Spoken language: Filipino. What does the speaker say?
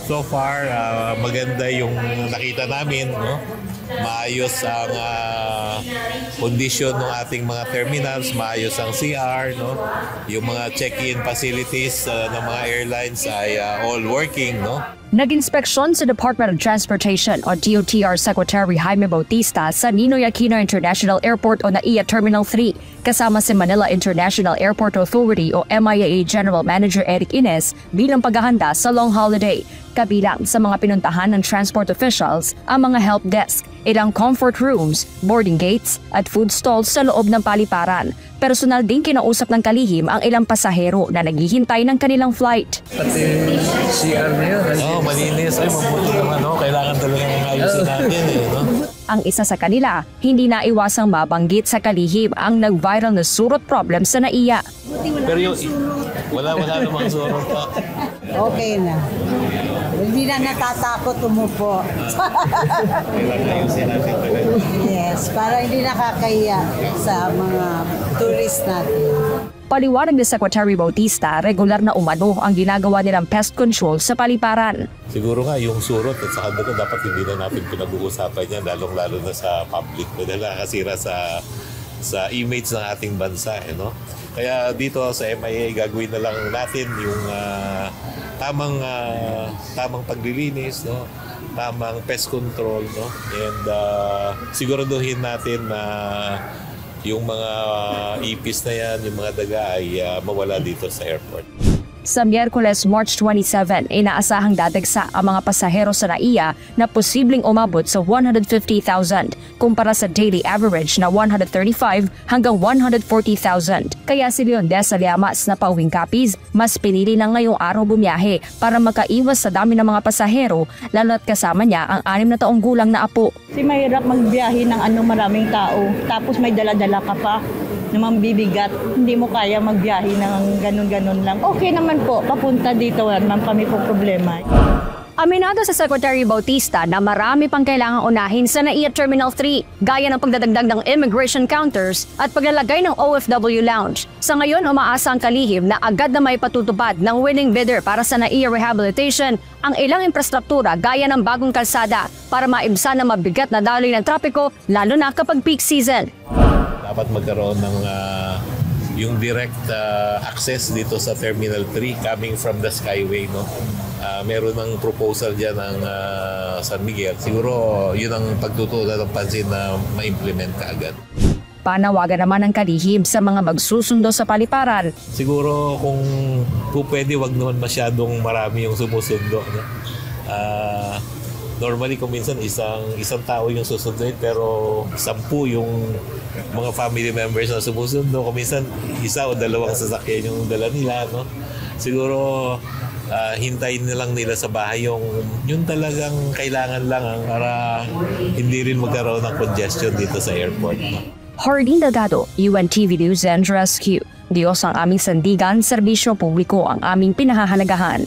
So far, maganda yung nakita namin, no? Maayos ang kondisyon ng ating mga terminals, maayos ang CR, no? Yung mga check-in facilities ng mga airlines ay all working, no? Nag-inspeksyon sa Department of Transportation o DOTR Secretary Jaime Bautista sa Ninoy Aquino International Airport o NAIA Terminal 3 kasama si Manila International Airport Authority o MIAA General Manager Eric Ines bilang paghahanda sa long holiday. Kabilang sa mga pinuntahan ng transport officials ang mga help desk, ilang comfort rooms, boarding gates at food stalls sa loob ng paliparan. Personal din kinausap ng kalihim ang ilang pasahero na naghihintay ng kanilang flight. Pati CR niya. Malinis. Ay, mabuti naman. No? Kailangan talaga ayusin natin. No? Ang isa sa kanila, hindi naiwasang mabanggit sa kalihim ang nag-viral na surot problem sa NAIA. Pero yung wala namang surot pa. Okay na. Hindi na natatakot umupo. Kailangan ayusin natin talaga. Yes, para hindi nakakahiya sa mga tourist natin. Paliwanag ni Secretary Bautista, regular na umano ang ginagawa nilang pest control sa paliparan. Siguro nga yung surot at saka doon dapat hindi na natin pinag-uusapan yan, lalong-lalo na sa public na nakakasira sa image ng ating bansa. No? Kaya dito sa MIA, gagawin na lang natin yung tamang paglilinis, no? Tamang pest control, no? And siguraduhin natin na yung mga ipis na yan, yung mga daga ay mawala dito sa airport. Sa Miyerkules, March 27, inaasahang dadagsa ang mga pasahero sa NAIA na posibleng umabot sa 150,000 kumpara sa daily average na 135 hanggang 140,000. Kaya si Leon Desa Llamas na pauwing Capiz, mas pinili na ngayong araw bumiyahe para makaiwas sa dami ng mga pasahero, lalo't kasama niya ang 6 na taong gulang na apo. Kasi mahirap magbiyahe ng maraming tao, tapos may dala-dala ka pa na mambibigat, hindi mo kaya magbiyahe ng ganun-ganun lang. Okay naman po, papunta dito, wala naman kami po problema. Aminado sa Secretary Bautista na marami pang kailangang unahin sa NAIA Terminal 3, gaya ng pagdadagdag ng immigration counters at paglalagay ng OFW lounge. Sa ngayon, umaasa ang kalihim na agad na may patutupad ng winning bidder para sa NAIA rehabilitation ang ilang infrastruktura gaya ng bagong kalsada para maibsan ang mabigat na daloy ng trapiko, lalo na kapag peak season. Dapat magkaroon ng yung direct access dito sa Terminal 3 coming from the Skyway, no? Meron ng proposal diyan ng San Miguel. Siguro yun ang pagtutuunan ng pansin na ma-implement kaagad. Panawagan naman ng kalihim sa mga magsusundo sa paliparan. Siguro kung pwede, wag naman masyadong marami yung sumusundo, no? Normally kung minsan isang tao yung susunduin pero 10 yung mga family members na sumusundo. Kung minsan isa o dalawang sasakyan yung dala nila, no? Siguro hintayin na lang nila sa bahay yung talagang kailangan lang para hindi rin magkaroon ng congestion dito sa airport, no? Hardin Delgado, UNTV News and Rescue. Diyos ang aming sandigan, serbisyo publiko ang aming pinahahalagahan.